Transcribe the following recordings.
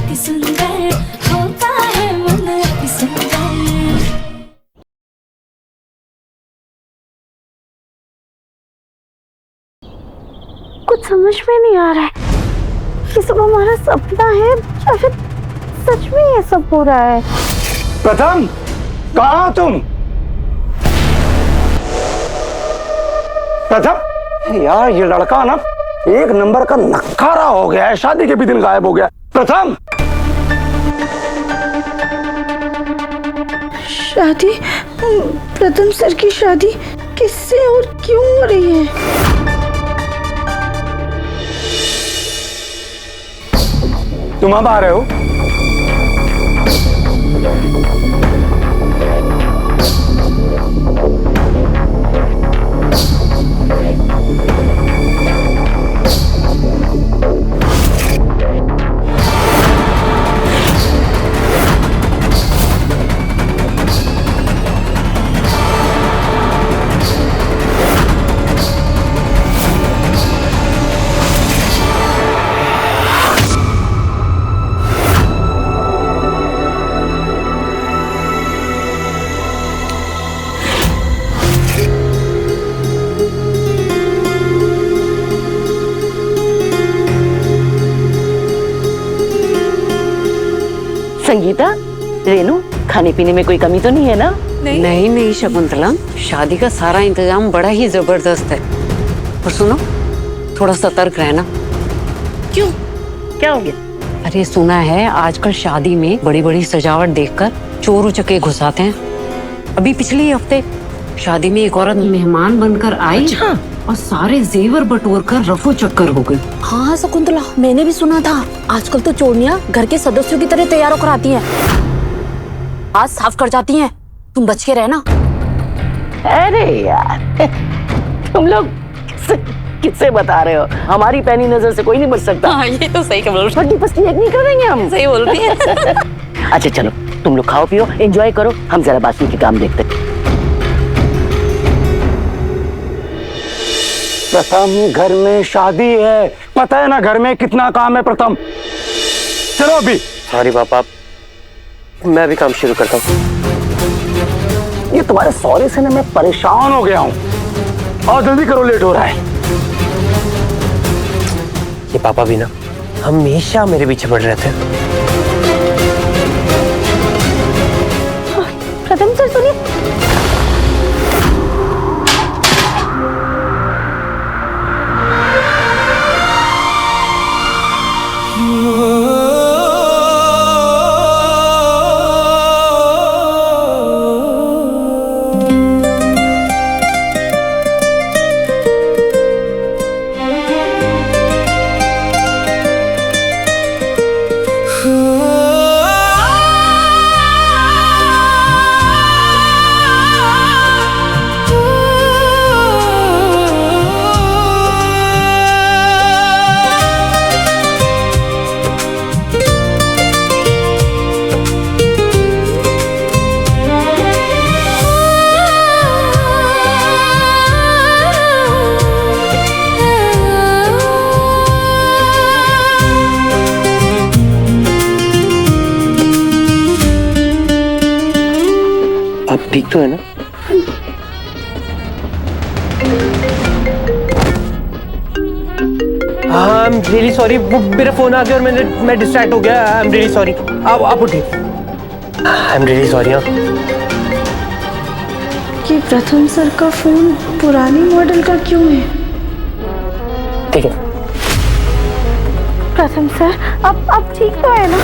अति सुंदर होता है मन अति सुंदर। कुछ समझ में नहीं आ रहा है, ये सब हमारा सपना है या फिर सच में ये सब हो रहा है। प्रथम, कहाँ तुम? प्रथम, यार ये लड़का ना एक नंबर का नखारा हो गया है, शादी के भी दिन गायब हो गया। प्रथम, शादी? प्रथम सर की शादी किससे और क्यों हो रही है? तुम अब आ रहे हो? संगीता, रेनू, खाने पीने में कोई कमी तो नहीं है ना? नहीं नहीं शकुंतला, शादी का सारा इंतजाम बड़ा ही जबरदस्त है। और सुनो, थोड़ा सतर्क रहना। क्यों, क्या हो गया? अरे सुना है आजकल शादी में बड़ी बड़ी सजावट देखकर चोर उचक्के घुस आते हैं। अभी पिछले ही हफ्ते शादी में एक औरत मेहमान बनकर आई। अच्छा। और सारे जेवर बटोर कर रफो चक्कर हो गई। हाँ शकुंतला, मैंने भी सुना था आजकल तो चोरनियां घर के सदस्यों की तरह तैयार होकर आती हैं, आज साफ कर जाती हैं। तुम बच के रहना। अरे यार, तुम लोग किससे बता रहे हो? हमारी पैनी नजर से कोई नहीं बच सकता। हाँ, ये तो सही बोल रही फटी पस्ती एक नहीं करेंगे हम। सही बोल रही है। अच्छा चलो, तुम लोग खाओ पियो, एंजॉय करो, हम जरा बाकी के काम देखते हैं। प्रथम, घर में शादी है, पता है ना घर में कितना काम है। प्रथम, चलो अभी। सॉरी पापा, मैं भी काम शुरू करता हूँ। ये तुम्हारे सॉरी से ना मैं परेशान हो गया हूँ, और जल्दी करो, लेट हो रहा है। ये पापा भी ना हमेशा मेरे पीछे पड़ रहते हैं। प्रथम सर सुनिए। आप ठीक तो है ना? हाँ, आई एम रियली सॉरी, मेरा फोन आ गया और मैं डिस्ट्रैक्ट हो गया। I am really sorry. आप उठिए। I am really sorry. हाँ, ये प्रथम सर का फोन पुरानी मॉडल का क्यों है? ठीक है। प्रथम सर, अब ठीक तो है ना?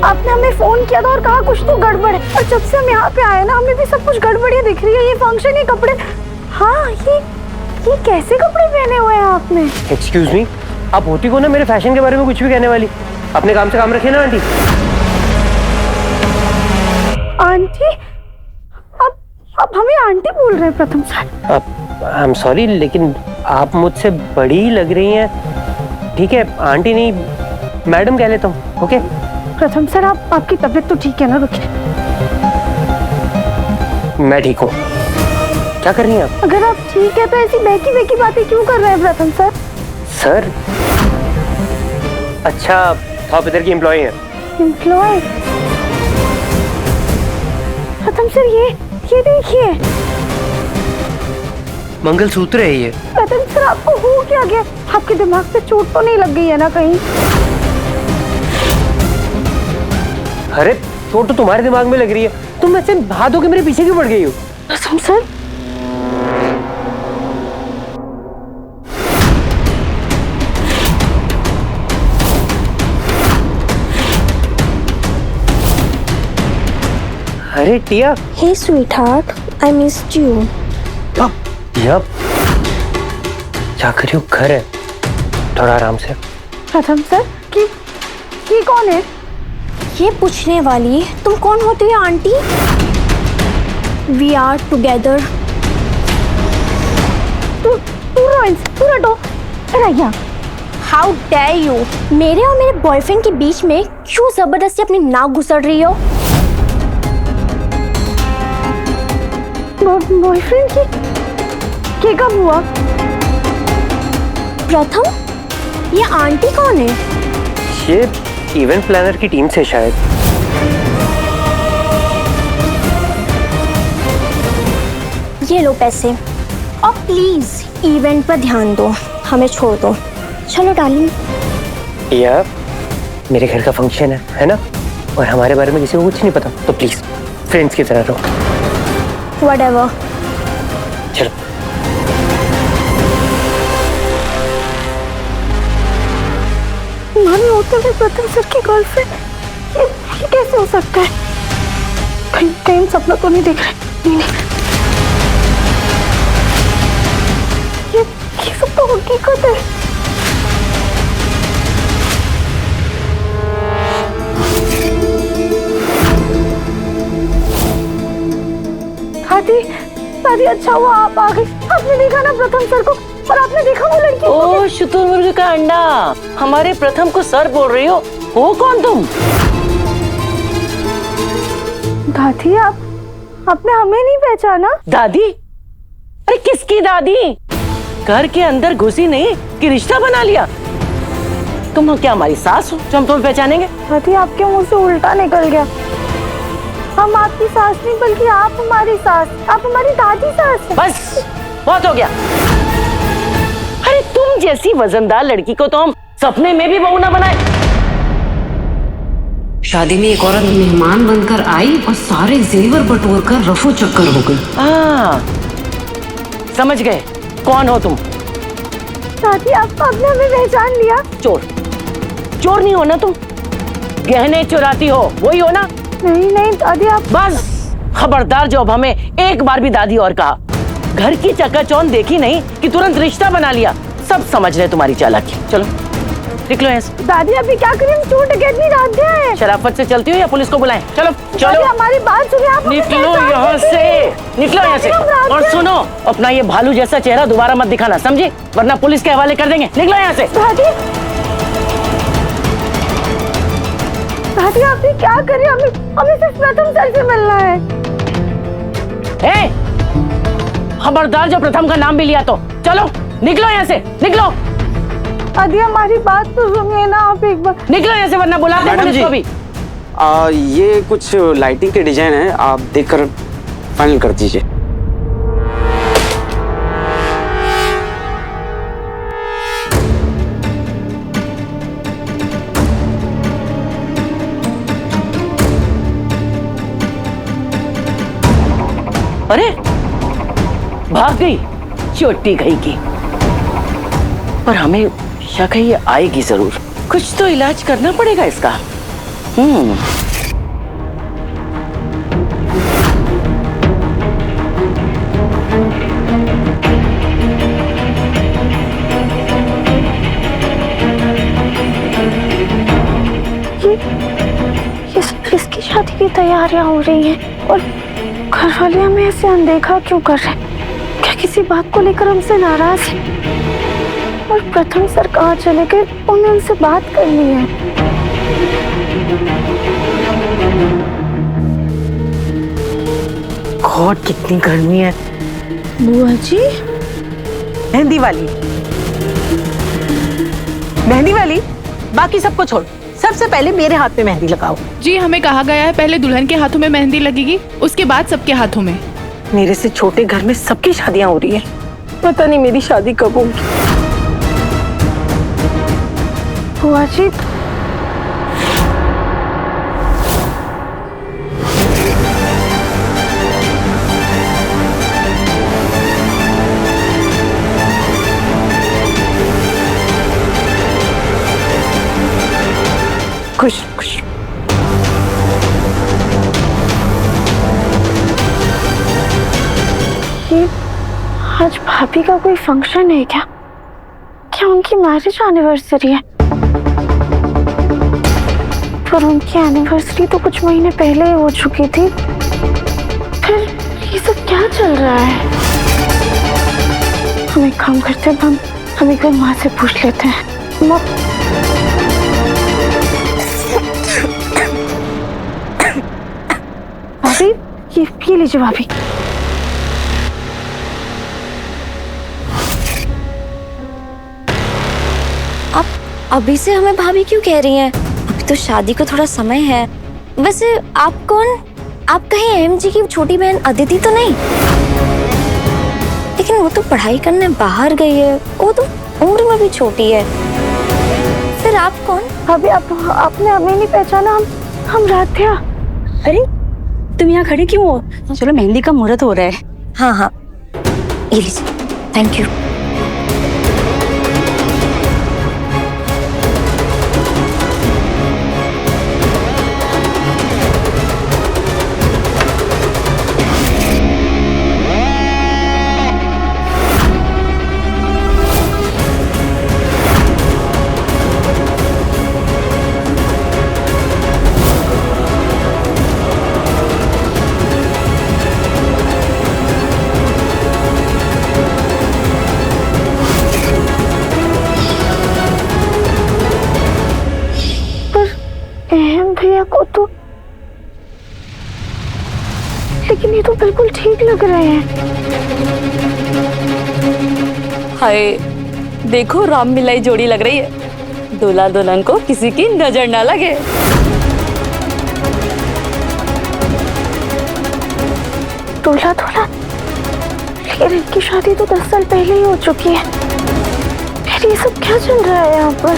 आपने हमें फोन किया था और कहा कुछ तो गड़बड़ है, और जब से हम यहाँ पे आए ना हमें भी सब कुछ गड़बड़ियाँ दिख रही है। ये फंक्शन, ये कपड़े, हाँ ये कैसे कपड़े पहने हुए हैं आपने? एक्सक्यूज मी, आप होती को ना मेरे फैशन के बारे में कुछ भी कहने वाली? अपने काम से काम रखिए ना आंटी। आंटी? अब हमें आंटी बोल रहे हैं प्रथम सर? आई एम सॉरी, लेकिन आप मुझसे बड़ी लग रही हैं। ठीक है, आंटी नहीं मैडम कह लेता हूँ। ओके प्रथम सर, आपकी तबीयत तो ठीक है ना? रुकिए, मैं ठीक हूँ। क्या कर रही हैं आप? अगर आप ठीक है तो ऐसी बहकी बातें क्यों कर रहे हैं प्रथम सर? सर, अच्छा आप इधर की एम्प्लॉय हैं। एम्प्लॉय? प्रथम सर ये देखिए। मंगलसूत्र है ये। प्रथम सर आपको हो क्या गया? आपके दिमाग पे चोट तो नहीं लग गई है ना कहीं? अरे चोट तो तुम्हारे दिमाग में लग रही है, तुम ऐसे हाथ धो के मेरे पीछे क्यों पड़ गई हो? प्रथम सर अरे Tia. Hey sweetheart, I missed you. Yup, क्या करियो, घर है, थोड़ा आराम से। प्रथम सर की कौन है? ये पूछने वाली तुम कौन होती हो आंटी? We are together. तू रटो रैया। How dare you! मेरे और मेरे बॉयफ्रेंड के बीच में क्यों जबरदस्ती अपनी नाक घुसड़ रही हो? बॉयफ्रेंड की कब हुआ? प्रथम, ये आंटी कौन है? ये इवेंट प्लानर की टीम से शायद। ये लो पैसे और प्लीज इवेंट पर ध्यान दो, हमें छोड़ दो। चलो डार्लिंग। या मेरे घर का फंक्शन है ना, और हमारे बारे में किसी को कुछ नहीं पता, तो प्लीज फ्रेंड्स की तरह रहो। Whatever. चलो। मामी होते हुए प्रथम सर की गर्लफ्रेंड, ये कैसे हो सकता है? कहीं सपना तो नहीं देख रहे? नहीं। ये सब तो हकीकत है। दादी अच्छा हुआ आप आ गई। आपने देखा ना प्रथम सर को, और आपने देखा वो लड़की? ओ शुतुरमुर्ग का अंडा, हमारे प्रथम को सर बोल रही हो कौन तुम? दादी आपने हमें नहीं पहचाना? दादी? अरे किसकी दादी? घर के अंदर घुसी नहीं कि रिश्ता बना लिया? तुम क्या हमारी सास हो जो हम तुम्हें पहचानेंगे? दादी आपके मुंह से उल्टा निकल गया। हम आपकी सास नहीं बल्कि आप हमारी सास, आप हमारी दादी सास हैं। बस बहुत हो गया। अरे तुम जैसी वजनदार लड़की को तो हम सपने में भी बहू ना बनाए। शादी में एक औरत मेहमान बनकर आई और सारे जेवर बटोर कर रफू चक्कर हो गई। समझ गए कौन हो तुम? दादी आपने हमें पहचान लिया? चोर नहीं हो ना तुम? गहने चुराती हो वही हो ना? नहीं दादी आप। बस खबरदार, जो अब हमें एक बार भी दादी और कहा। घर की चकाचौंध देखी नहीं कि तुरंत रिश्ता बना लिया। सब समझ रहे तुम्हारी चालाकी। चलो निकलो यहाँ से। दादी अभी क्या करें, हम चोर डकैत नहीं जानते हैं। शराफत से चलती हो या पुलिस को बुलाएं? चलो दादी हमारी बात सुनिए। आप निकलो यहाँ से, निकलो यहाँ से। और सुनो, अपना ये भालू जैसा चेहरा दोबारा मत दिखाना, समझी? वरना पुलिस के हवाले कर देंगे। निकलो यहाँ से। दादी आप ये क्या कर रही हैं? हमें सिर्फ प्रथम सर से मिलना है। खबरदार, जो प्रथम का नाम भी लिया तो चलो निकलो यहाँ से, निकलो। दादी हमारी बात तो सुनिए ना आप एक बार। निकलो यहाँ से वरना बुलाते हैं पुलिस को भी। ये कुछ लाइटिंग के डिजाइन है, आप देखकर फाइनल कर दीजिए। अरे भाग गई चोटी गई की। पर हमें शक है ये आएगी जरूर। कुछ तो इलाज करना पड़ेगा इसका। इसकी शादी की तैयारियां हो रही हैं और घर वाले हमें ऐसे अनदेखा क्यों कर रहे हैं? क्या किसी बात को लेकर हमसे नाराज है? और प्रथम सर कहाँ चले गए? उन्हें उनसे बात करनी है। गॉड कितनी गर्मी है। बुआ जी मेहंदी वाली, बाकी सबको छोड़, सब सबसे पहले मेरे हाथ में मेहंदी लगाओ। जी हमें कहा गया है पहले दुल्हन के हाथों में मेहंदी लगेगी, उसके बाद सबके हाथों में। मेरे से छोटे घर में सबकी शादियां हो रही है, पता नहीं मेरी शादी कब होगी। बुआ जी, खुश खुश। ये आज भाभी का कोई फंक्शन है क्या? क्या उनकी मैरिज एनिवर्सरी है? पर उनकी एनिवर्सरी तो कुछ महीने पहले ही हो चुकी थी। फिर ये सब क्या चल रहा है? हम एक काम करते हैं, हम एक बार माँ से पूछ लेते हैं। माँ, भाभी ये लीजिए भाभी। आप अभी से हमें भाभी क्यों कह रही हैं? अभी तो शादी को थोड़ा समय है। वैसे आप कौन? आप कहीं एमजी की छोटी बहन अदिति तो नहीं? लेकिन वो तो पढ़ाई करने बाहर गई है, वो तो उम्र में भी छोटी है। फिर आप कौन? भाभी आपने हमें नहीं पहचाना? हम राध्या। अरे तुम यहाँ खड़े क्यों हो? चलो मेहंदी का मुहूर्त हो रहा है। हाँ हाँ, ये लीजिए, थैंक यू। भैया को तो, लेकिन ये तो बिल्कुल ठीक लग रहे हैं। हाय देखो, राम मिलाई जोड़ी लग रही है। दूल्हा दुल्हन को किसी की नजर ना लगे। दूल्हा दूल्हा, लेकिन इनकी शादी तो 10 साल पहले ही हो चुकी है। फिर ये सब क्या चल रहा है यहाँ पर?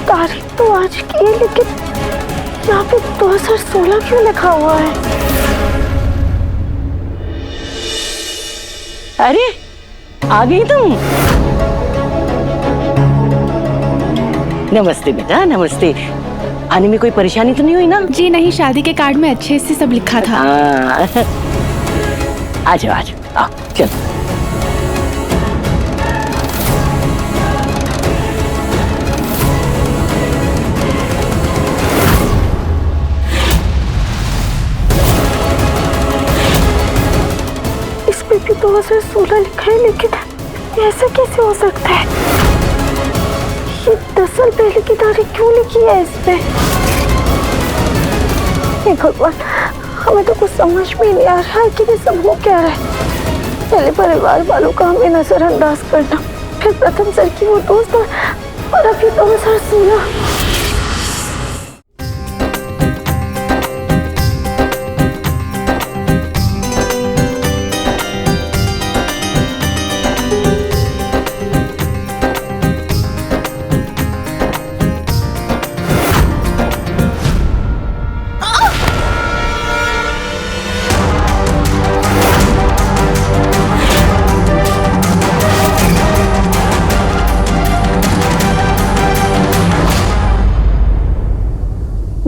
तारीख तो आज की है, लेकिन यहाँ पे 2016 क्यों लिखा हुआ है? अरे आ गई तुम। नमस्ते बेटा, नमस्ते। आने में कोई परेशानी तो नहीं हुई ना? जी नहीं, शादी के कार्ड में अच्छे से सब लिखा था। आ जाओ आ जाओ, चलो। इसमें भी 2016 लिखा है, लेकिन ऐसा कैसे हो सकता है? ये 10 साल पहले की तारीख क्यों लिखी है इस पे? हे भगवान, हमें तो कुछ समझ में नहीं आ रहा है कि ये सब हो क्या रहा है। पहले परिवार वालों का हमें नजरअंदाज करना, फिर प्रथम सर की वो दोस्त, और अभी 2016।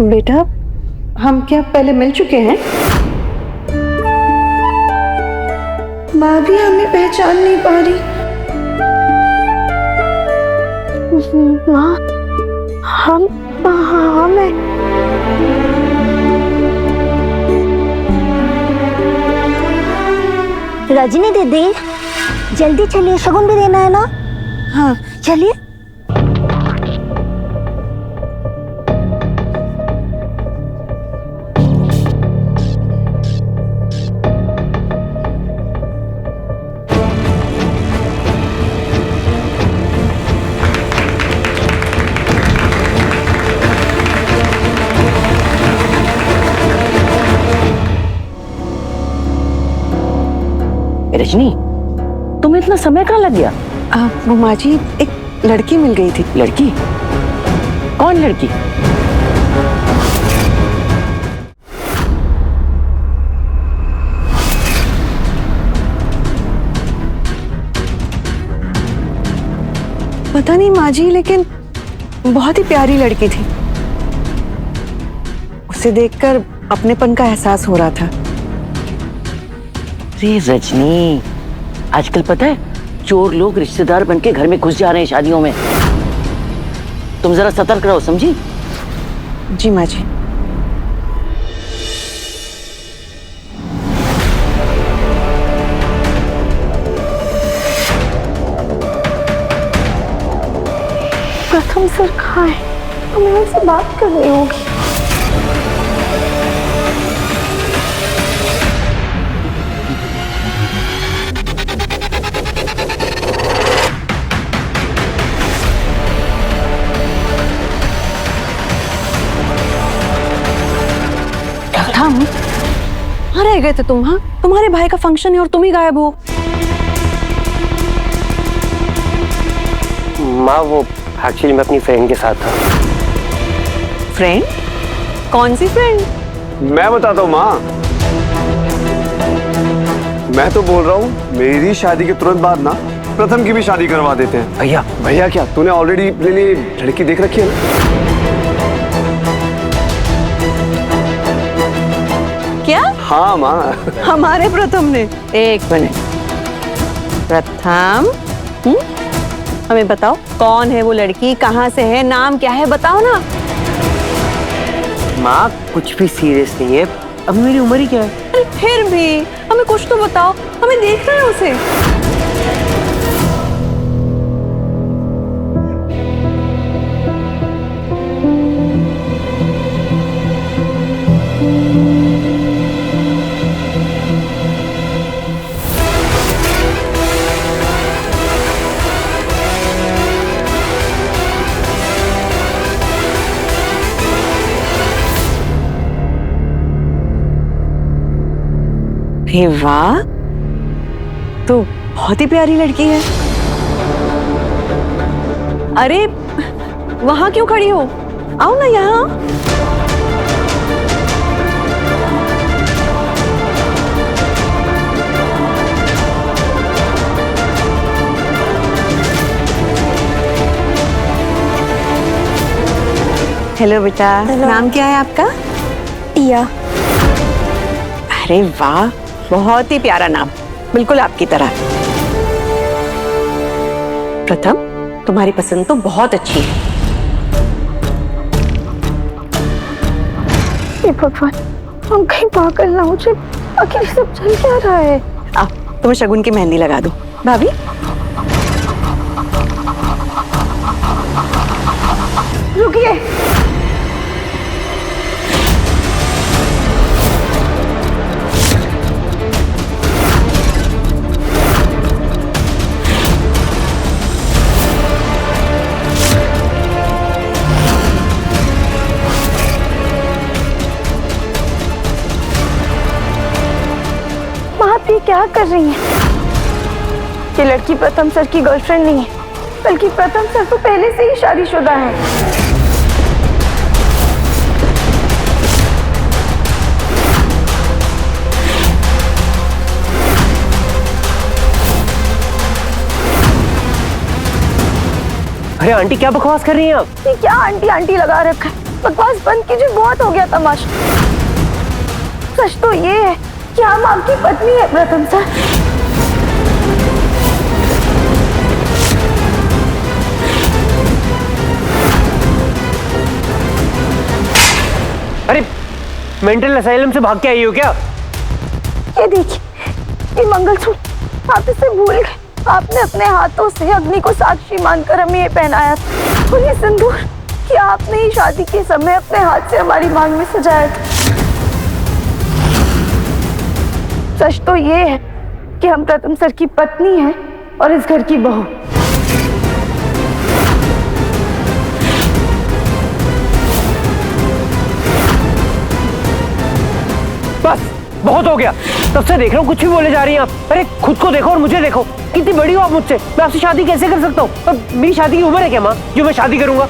बेटा, हम क्या पहले मिल चुके हैं? माँ भी हमें पहचान नहीं पा रही। माँ, हम रजनी दीदी, जल्दी चलिए, शगुन भी देना है ना। हाँ चलिए। रजनी, तुम्हें इतना समय कहाँ लग गया? वो माँ जी, एक लड़की मिल गई थी। लड़की? कौन लड़की? पता नहीं माँ जी, लेकिन बहुत ही प्यारी लड़की थी। उसे देखकर अपनेपन का एहसास हो रहा था। रे रजनी, आजकल पता है चोर लोग रिश्तेदार बनके घर में घुस जा रहे हैं शादियों में। तुम जरा सतर्क रहो, समझी? जी माँ जी। प्रथम सर कहाँ है? हमें उनसे बात करनी होगी। प्रथम, कहाँ रह गए थे तुम? हाँ, तुम्हारे भाई का फंक्शन है और तुम ही गायब हो। माँ, वो एक्चुअली मैं अपनी फ्रेंड के साथ था। फ्रेंड? कौन सी फ्रेंड? मैं बताता हूँ माँ। मैं तो बोल रहा हूँ मेरी शादी के तुरंत बाद ना प्रथम की भी शादी करवा देते हैं। भैया, भैया क्या, तूने ऑलरेडी अपने लिए लड़की देख रखी है ना? क्या? हाँ माँ। हमारे प्रथम ने? एक मिनट, प्रथम, हमें बताओ कौन है वो लड़की, कहाँ से है, नाम क्या है, बताओ ना। माँ कुछ भी सीरियस नहीं है, अब मेरी उम्र ही क्या है। अरे फिर भी हमें कुछ तो बताओ, हमें देखना है उसे। अरे वाह, तो बहुत ही प्यारी लड़की है। अरे वहां क्यों खड़ी हो? आओ ना यहाँ। हेलो बेटा, नाम क्या है आपका? टिया। अरे वाह, बहुत ही प्यारा नाम, बिल्कुल आपकी तरह। प्रथम, तुम्हारी पसंद तो बहुत अच्छी है। हे भगवान, हम कहीं पागल ना हो जाए। आखिर ये सब चल क्या रहा है? आ, तुम्हें शगुन की मेहंदी लगा दूं। भाभी, रुकिए। आप ये क्या कर रही हैं? ये लड़की प्रथम सर की गर्लफ्रेंड नहीं है, बल्कि प्रथम सर तो पहले से ही शादीशुदा है। अरे आंटी, क्या बकवास कर रही हैं आप? ये क्या आंटी आंटी लगा रखा है? बकवास बंद कीजिए, बहुत हो गया तमाशा। सच तो ये है कि हम आपकी पत्नी है प्रथम सर। अरे मेंटल असाइलम से भाग के आई हो क्या? ये देखिए, ये मंगलसूत्र आप इसे भूल गए। आपने अपने हाथों से अग्नि को साक्षी मानकर हमें ये पहनाया था। और ये सिंदूर कि आपने ही शादी के समय अपने हाथ से हमारी मांग में सजाया था। सच तो ये है कि हम प्रथम सर की पत्नी हैं और इस घर की बहू। बस बहुत हो गया, तब से देख रहा हूँ कुछ भी बोले जा रही हैं आप। अरे खुद को देखो और मुझे देखो, कितनी बड़ी हो आप मुझसे। मैं आपसे शादी कैसे कर सकता हूँ? और मेरी शादी की उम्र है क्या माँ जो मैं शादी करूंगा?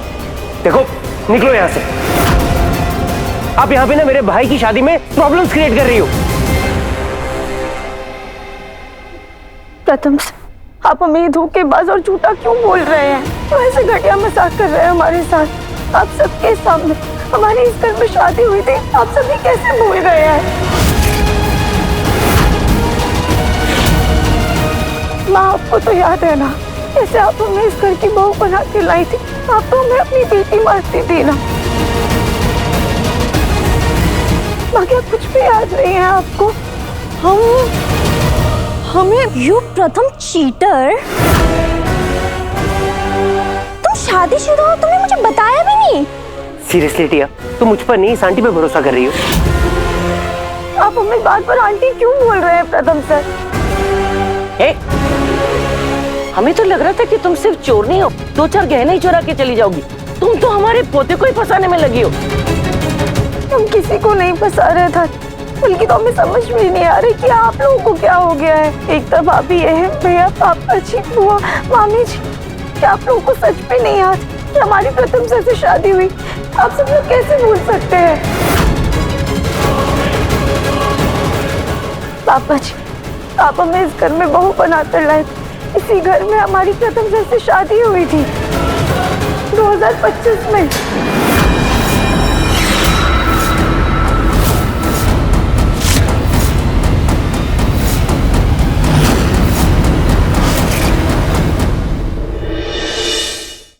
देखो निकलो यहाँ से। आप यहाँ पे ना मेरे भाई की शादी में प्रॉब्लम्स क्रिएट कर रही हो। प्रथम से आप हमें धोखेबाज और झूठा क्यों बोल रहे हैं? क्यों ऐसे घटिया मजाक कर रहे हैं हमारे साथ? आप सबके सामने हमारी इस घर में शादी हुई थी, आप सभी कैसे भूल गए हैं? माँ आपको तो याद है ना, जैसे आप हमें इस घर की बहू बना के लाई थी, आप तो हमें अपनी बेटी मानती थी ना। माँ क्या कुछ भी याद नहीं है आपको? हमें यू प्रथम चीटर, तुम शादीशुदा हो, तुमने मुझे बताया भी नहीं। सीरियसली टिया, तुम मुझ पर नहीं इस आंटी पे भरोसा कर रही हो? आप हमें बार बार आंटी क्यों बोल रहे हैं प्रथम सर? हमें तो लग रहा था कि तुम सिर्फ चोर नहीं हो, 2-4 गहने ही चुरा के चली जाओगी। तुम तो हमारे पोते को ही फंसाने में लगी हो। हम किसी को नहीं फंसा रहे था, बल्कि तो हमें समझ में नहीं आ रही कि आप लोगों को क्या हो गया है। एक तो भाभी है, भैया, पापा जी, बुआ, मामी जी, क्या आप लोगों को सच में नहीं याद कि हमारी प्रथम सर से शादी हुई? आप सब लोग कैसे भूल सकते हैं? पापा जी, आप हमें इस घर में बहू बनाकर लाए थे। इसी घर में हमारी प्रथम सर से शादी हुई थी 2025 में।